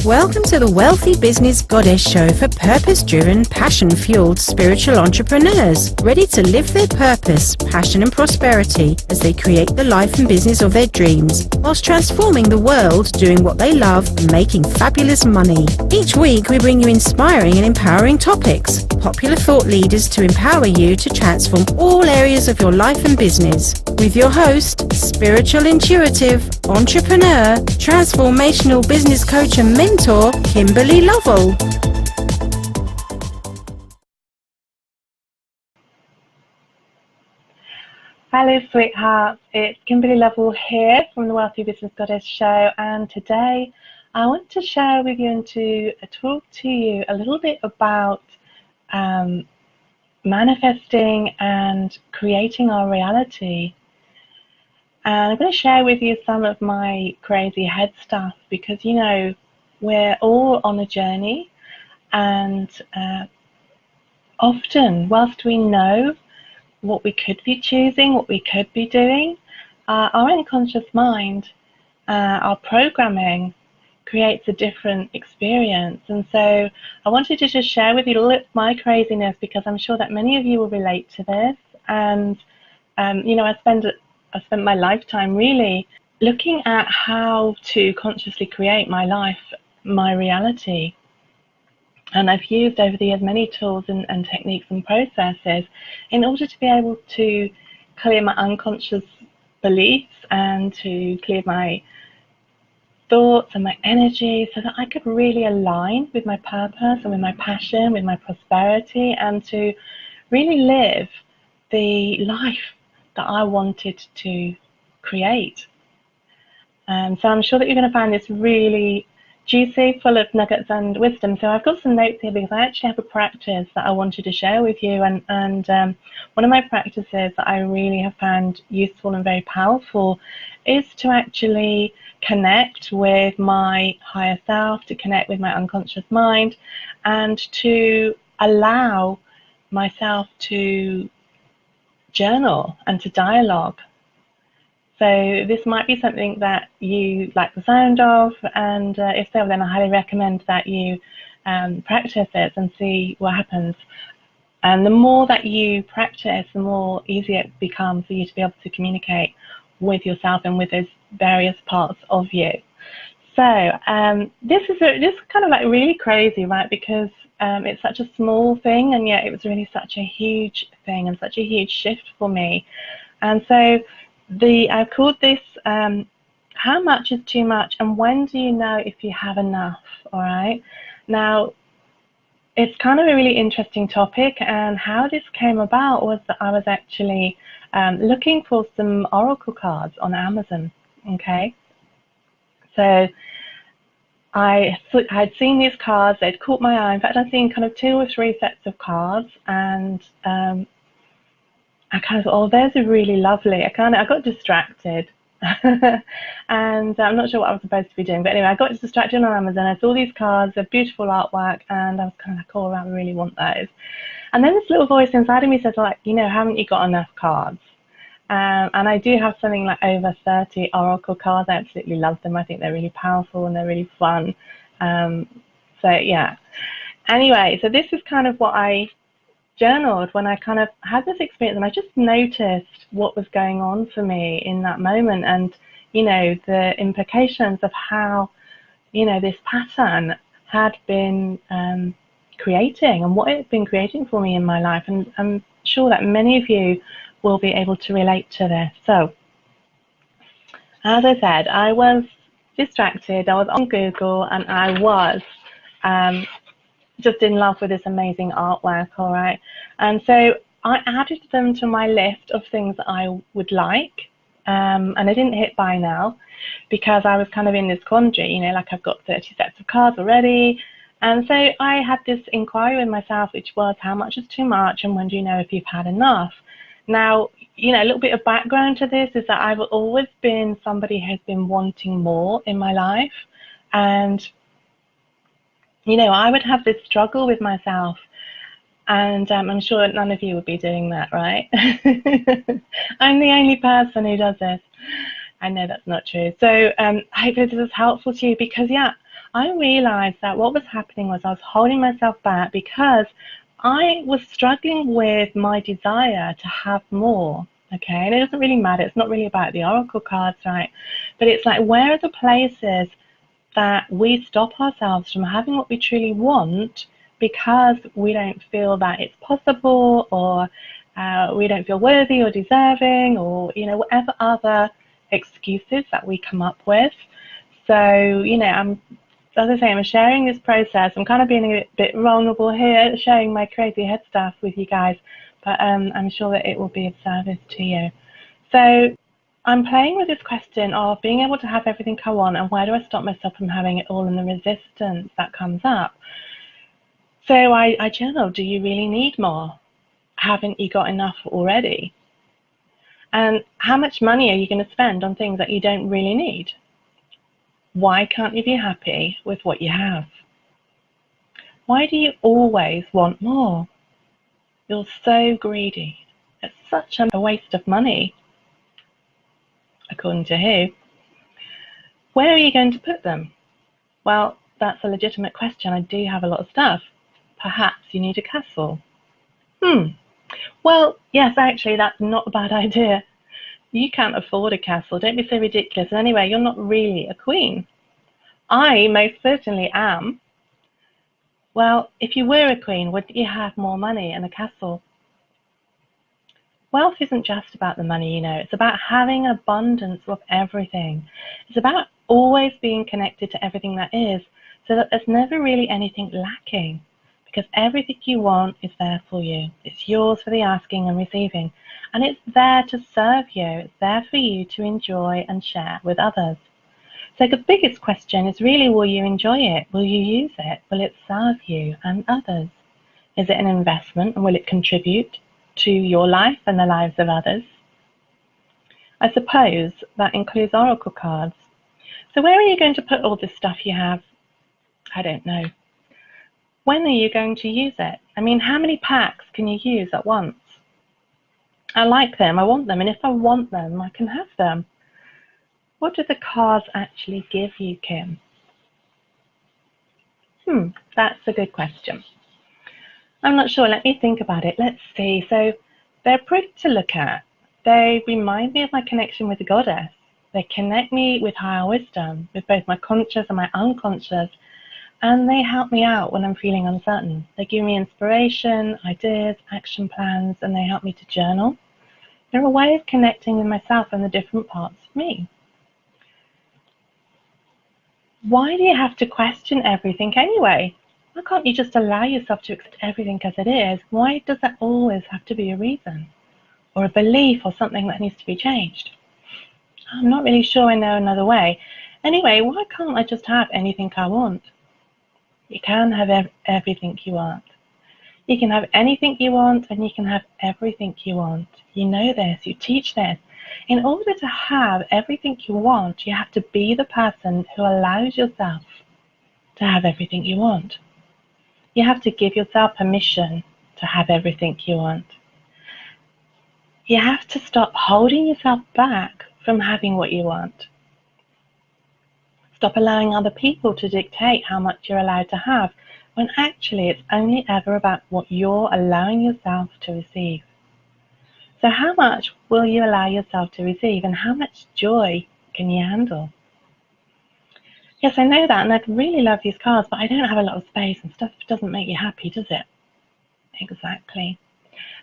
Welcome to the Wealthy Business Goddess Show for purpose-driven, passion-fueled spiritual entrepreneurs ready to live their purpose, passion and prosperity as they create the life and business of their dreams whilst transforming the world, doing what they love and making fabulous money. Each week we bring you inspiring and empowering topics, popular thought leaders to empower you to transform all areas of your life and business. With your host, spiritual intuitive, entrepreneur, transformational business coach and mentor, Kimberly Lovell. Hello sweethearts, it's Kimberly Lovell here from the Wealthy Business Goddess Show, and today I want to share with you and to talk to you a little bit about manifesting and creating our reality. And I'm going to share with you some of my crazy head stuff because, you know, we're all on a journey, and often, whilst we know what we could be choosing, what we could be doing, our unconscious mind, our programming creates a different experience. And so I wanted to just share with you my craziness because I'm sure that many of you will relate to this. And, you know, I spent my lifetime really looking at how to consciously create my life, my reality. And I've used over the years many tools and techniques and processes in order to be able to clear my unconscious beliefs and to clear my thoughts and my energy so that I could really align with my purpose and with my passion, with my prosperity, and to really live the life that I wanted to create. So I'm sure that you're going to find this really juicy, full of nuggets and wisdom. So I've got some notes here because I actually have a practice that I wanted to share with you. And one of my practices that I really have found useful and very powerful is to actually connect with my higher self, to connect with my unconscious mind, and to allow myself to journal and to dialogue. So this might be something that you like the sound of, and if so, then I highly recommend that you practice it and see what happens. And the more that you practice, the more easier it becomes for you to be able to communicate with yourself and with those various parts of you. So this is kind of like really crazy, right? Because it's such a small thing, and yet it was really such a huge thing and such a huge shift for me. And so I've called this how much is too much, and when do you know if you have enough? All right. Now, it's kind of a really interesting topic, and how this came about was that I was actually looking for some oracle cards on Amazon. Okay. So I'd seen these cards, they'd caught my eye. In fact, I'd seen kind of 2 or 3 sets of cards, and I kind of thought, oh, those are really lovely. I got distracted. And I'm not sure what I was supposed to be doing, but anyway, I got distracted on Amazon. I saw these cards, they're beautiful artwork, and I was kind of like, oh, I really want those. And then this little voice inside of me said, like, you know, haven't you got enough cards? And I do have something like over 30 oracle cards. I absolutely love them. I think they're really powerful and they're really fun. So yeah. Anyway, so this is kind of what I journaled when I kind of had this experience, and I just noticed what was going on for me in that moment, and you know, the implications of how, you know, this pattern had been creating and what it had been creating for me in my life. And I'm sure that many of you will be able to relate to this. So as I said, I was distracted, I was on Google, and I was just in love with this amazing artwork. All right. And so I added them to my list of things that I would like, and I didn't hit buy now because I was kind of in this quandary, you know, like I've got 30 sets of cards already. And so I had this inquiry with myself, which was, how much is too much, and when do you know if you've had enough? Now, you know, a little bit of background to this is that I've always been somebody who's been wanting more in my life. And you know, I would have this struggle with myself, and I'm sure none of you would be doing that, right? I'm the only person who does this. I know that's not true. So I hope this is helpful to you because, yeah, I realized that what was happening was I was holding myself back because I was struggling with my desire to have more. Okay, and it doesn't really matter. It's not really about the oracle cards, right? But it's like, where are the places that we stop ourselves from having what we truly want because we don't feel that it's possible, or we don't feel worthy or deserving, or whatever other excuses that we come up with. So as I say, I'm sharing this process. I'm kind of being a bit vulnerable here, sharing my crazy head stuff with you guys, but I'm sure that it will be of service to you. So I'm playing with this question of being able to have everything I want, and why do I stop myself from having it all, and the resistance that comes up. So I journaled, do you really need more? Haven't you got enough already? And how much money are you going to spend on things that you don't really need? Why can't you be happy with what you have? Why do you always want more? You're so greedy. It's such a waste of money. According to who? Where are you going to put them? Well, that's a legitimate question. I do have a lot of stuff. Perhaps you need a castle. Well, yes, actually, that's not a bad idea. You can't afford a castle. Don't be so ridiculous. And anyway, you're not really a queen. I most certainly am. Well, if you were a queen, wouldn't you have more money and a castle? Wealth isn't just about the money, It's about having abundance of everything. It's about always being connected to everything that is, so that there's never really anything lacking, because everything you want is there for you. It's yours for the asking and receiving, and it's there to serve you. It's there for you to enjoy and share with others. So the biggest question is really, will you enjoy it? Will you use it? Will it serve you and others? Is it an investment, and will it contribute to your life and the lives of others? I suppose that includes oracle cards. So where are you going to put all this stuff you have? I don't know. When are you going to use it? I mean, how many packs can you use at once? I like them, I want them, and if I want them, I can have them. What do the cards actually give you, Kim? That's a good question. I'm not sure. Let me think about it. Let's see. So they're pretty to look at. They remind me of my connection with the goddess. They connect me with higher wisdom, with both my conscious and my unconscious, and they help me out when I'm feeling uncertain. They give me inspiration, ideas, action plans, and they help me to journal. They're a way of connecting with myself and the different parts of me. Why do you have to question everything anyway? Why can't you just allow yourself to accept everything as it is? Why does there always have to be a reason, or a belief, or something that needs to be changed? I'm not really sure I know another way. Anyway, why can't I just have anything I want? You can have everything you want. You can have anything you want, and you can have everything you want. You know this, you teach this. In order to have everything you want, you have to be the person who allows yourself to have everything you want. You have to give yourself permission to have everything you want. You have to stop holding yourself back from having what you want. Stop allowing other people to dictate how much you're allowed to have, when actually it's only ever about what you're allowing yourself to receive. So how much will you allow yourself to receive, and how much joy can you handle? Yes, I know that, and I'd really love these cards, but I don't have a lot of space, and stuff doesn't make you happy, does it? Exactly.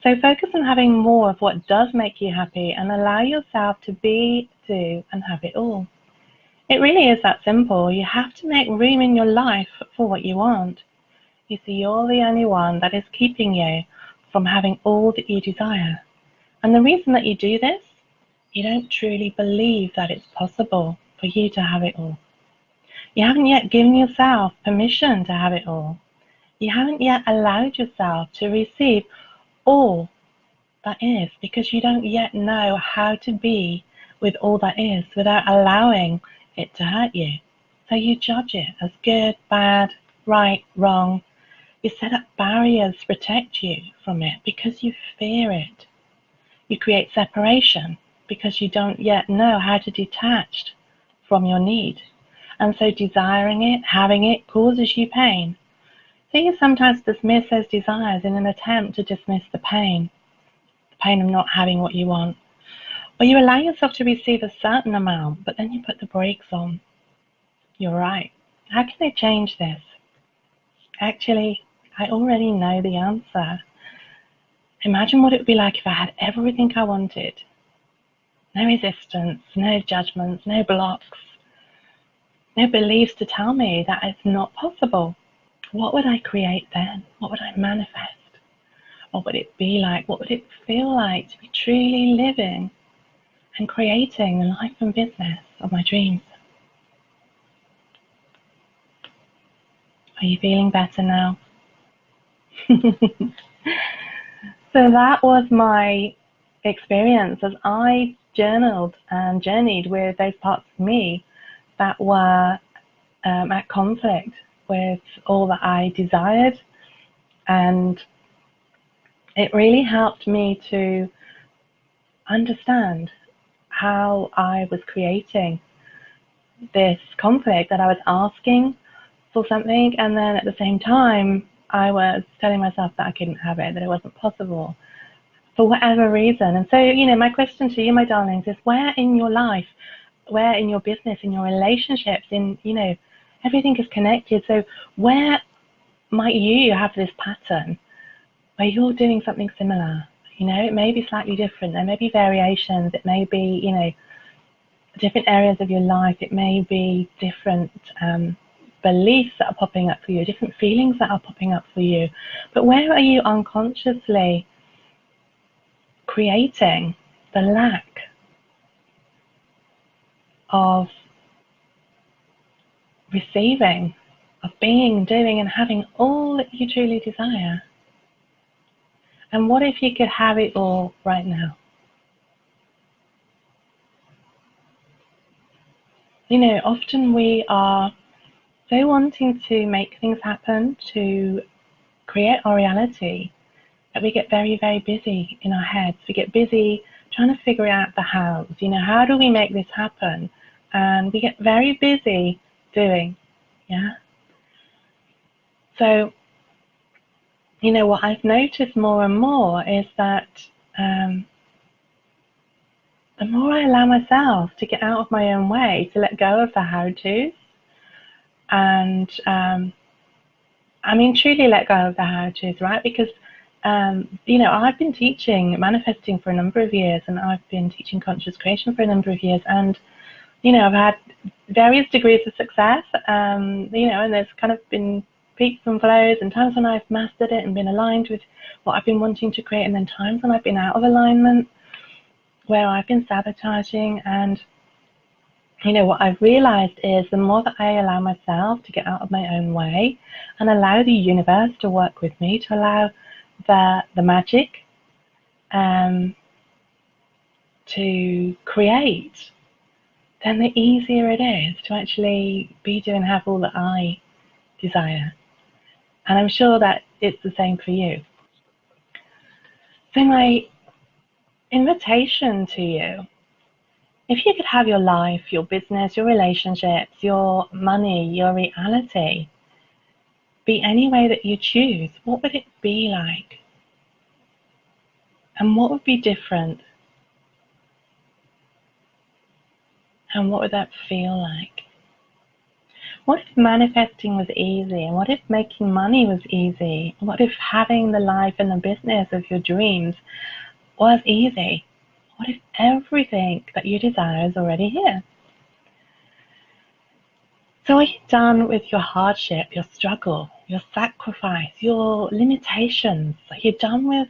So focus on having more of what does make you happy, and allow yourself to be, do, and have it all. It really is that simple. You have to make room in your life for what you want. You see, you're the only one that is keeping you from having all that you desire. And the reason that you do this, you don't truly believe that it's possible for you to have it all. You haven't yet given yourself permission to have it all. You haven't yet allowed yourself to receive all that is, because you don't yet know how to be with all that is without allowing it to hurt you. So you judge it as good, bad, right, wrong. You set up barriers to protect you from it because you fear it. You create separation because you don't yet know how to detach from your need. And so desiring it, having it, causes you pain. So you sometimes dismiss those desires in an attempt to dismiss the pain of not having what you want. Or you allow yourself to receive a certain amount, but then you put the brakes on. You're right. How can I change this? Actually, I already know the answer. Imagine what it would be like if I had everything I wanted. No resistance, no judgments, no blocks, no beliefs to tell me that it's not possible. What would I create then? What would I manifest? What would it be like? What would it feel like to be truly living and creating the life and business of my dreams? Are you feeling better now? So that was my experience as I journaled and journeyed with those parts of me that were at conflict with all that I desired. And it really helped me to understand how I was creating this conflict, that I was asking for something, and then at the same time I was telling myself that I couldn't have it, that it wasn't possible for whatever reason. And so, my question to you, my darlings, is where in your life, where in your business, in your relationships, everything is connected. So where might you have this pattern where you're doing something similar? It may be slightly different. There may be variations. It may be, different areas of your life. It may be different beliefs that are popping up for you, different feelings that are popping up for you. But where are you unconsciously creating the lack of receiving, of being, doing, and having all that you truly desire? And what if you could have it all right now? Often we are so wanting to make things happen, to create our reality, that we get very, very busy in our heads. We get busy trying to figure out the hows. How do we make this happen? And we get very busy doing, yeah? So, what I've noticed more and more is that the more I allow myself to get out of my own way, to let go of the how-tos, and truly let go of the how-tos, right? Because I've been teaching manifesting for a number of years, and I've been teaching conscious creation for a number of years, and I've had various degrees of success, and there's kind of been peaks and flows, and times when I've mastered it and been aligned with what I've been wanting to create, and then times when I've been out of alignment, where I've been sabotaging. And what I've realized is the more that I allow myself to get out of my own way and allow the universe to work with me, to allow the magic to create, then the easier it is to actually be, do, and have all that I desire. And I'm sure that it's the same for you. So my invitation to you, if you could have your life, your business, your relationships, your money, your reality be any way that you choose, what would it be like? And what would be different? And what would that feel like? What if manifesting was easy? And what if making money was easy? What if having the life and the business of your dreams was easy? What if everything that you desire is already here? So are you done with your hardship, your struggle, your sacrifice, your limitations? Are you done with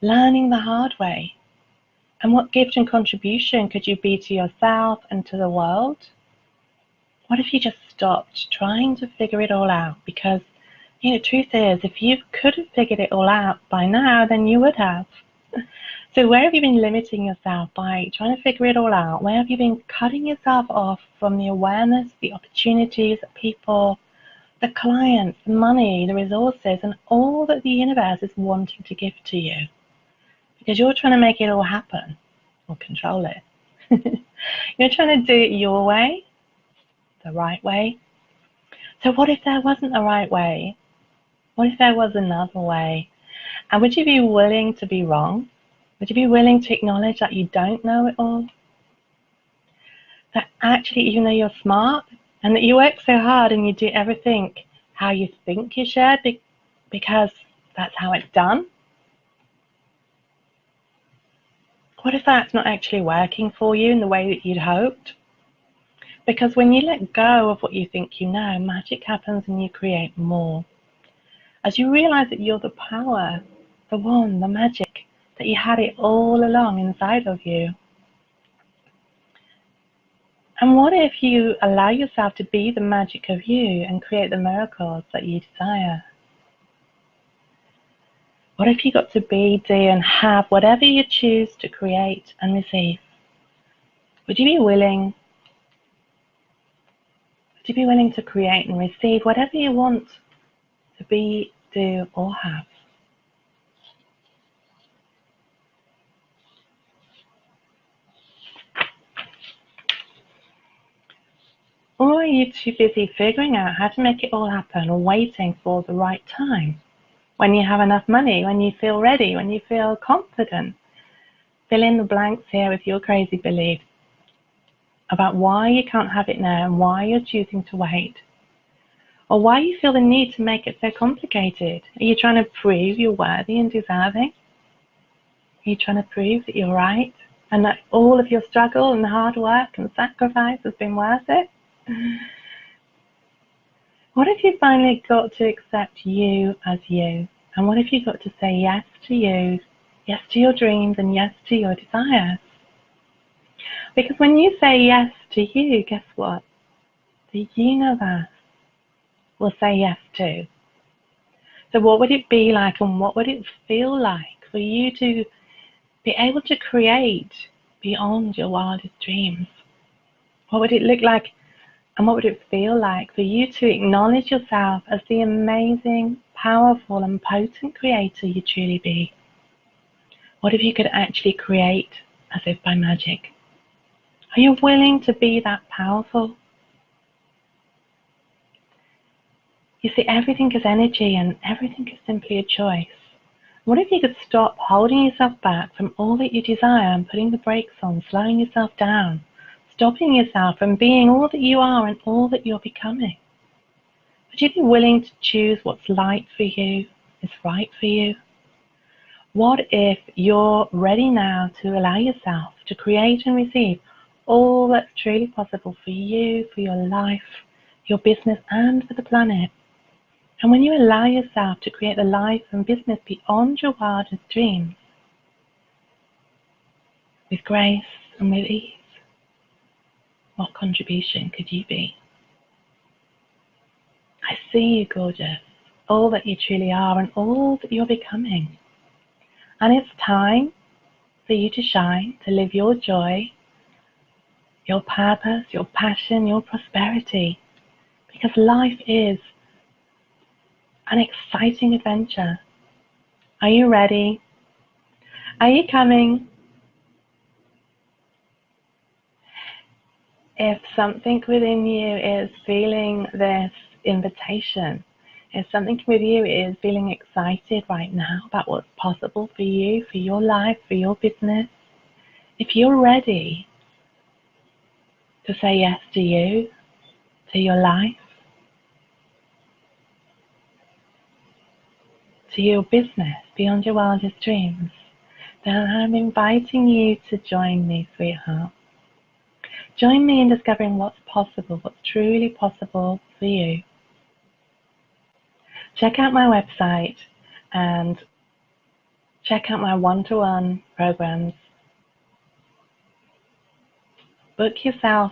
learning the hard way? And what gift and contribution could you be to yourself and to the world? What if you just stopped trying to figure it all out? Because, truth is, if you could have figured it all out by now, then you would have. So where have you been limiting yourself by trying to figure it all out? Where have you been cutting yourself off from the awareness, the opportunities, the people, the clients, the money, the resources, and all that the universe is wanting to give to you? Because you're trying to make it all happen or control it. You're trying to do it your way, the right way. So what if there wasn't a right way? What if there was another way? And would you be willing to be wrong? Would you be willing to acknowledge that you don't know it all? That actually, even though you're smart and that you work so hard and you do everything how you think you should because that's how it's done? What if that's not actually working for you in the way that you'd hoped? Because when you let go of what you think you know, magic happens and you create more. As you realize that you're the power, the one, the magic, that you had it all along inside of you. And what if you allow yourself to be the magic of you and create the miracles that you desire? What if you got to be, do, and have whatever you choose to create and receive? Would you be willing to create and receive whatever you want to be, do, or have? Or are you too busy figuring out how to make it all happen or waiting for the right time? When you have enough money, when you feel ready, when you feel confident? Fill in the blanks here with your crazy beliefs about why you can't have it now and why you're choosing to wait. Or why you feel the need to make it so complicated. Are you trying to prove you're worthy and deserving? Are you trying to prove that you're right and that all of your struggle and hard work and sacrifice has been worth it? What if you finally got to accept you as you? And what if you got to say yes to you, yes to your dreams, and yes to your desires? Because when you say yes to you, guess what? The universe will say yes to. So what would it be like and what would it feel like for you to be able to create beyond your wildest dreams? What would it look like and what would it feel like for you to acknowledge yourself as the amazing, powerful and potent creator you truly be? What if you could actually create as if by magic? Are you willing to be that powerful? You see, everything is energy and everything is simply a choice. What if you could stop holding yourself back from all that you desire and putting the brakes on, slowing yourself down, stopping yourself from being all that you are and all that you're becoming? Would you be willing to choose what's light for you, is right for you? What if you're ready now to allow yourself to create and receive all that's truly possible for you, for your life, your business, and for the planet? And when you allow yourself to create the life and business beyond your wildest dreams, with grace and with ease, what contribution could you be? I see you, gorgeous, all that you truly are and all that you're becoming. And it's time for you to shine, to live your joy, your purpose, your passion, your prosperity. Because life is an exciting adventure. Are you ready? Are you coming? If something within you is feeling this invitation, if something with you is feeling excited right now about what's possible for you, for your life, for your business, if you're ready to say yes to you, to your life, to your business beyond your wildest dreams, then I'm inviting you to join me, sweetheart. Join me in discovering what's possible, what's truly possible for you. Check out my website and check out my one-to-one programs. Book yourself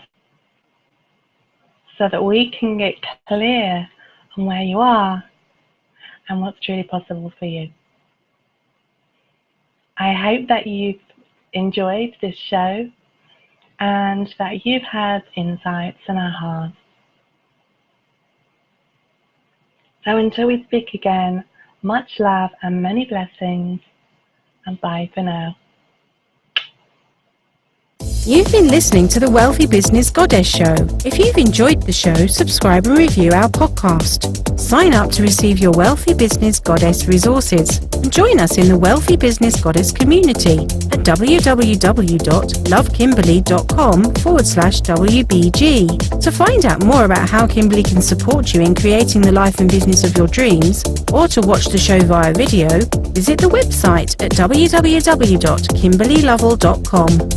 so that we can get clear on where you are and what's truly possible for you. I hope that you've enjoyed this show and that you've had insights and ahas. So until we speak again, much love and many blessings, and bye for now. You've been listening to the Wealthy Business Goddess Show. If you've enjoyed the show, subscribe and review our podcast. Sign up to receive your Wealthy Business Goddess resources and join us in the Wealthy Business Goddess community at www.lovekimberly.com/WBG. To find out more about how Kimberly can support you in creating the life and business of your dreams, or to watch the show via video, visit the website at www.kimberlylovell.com.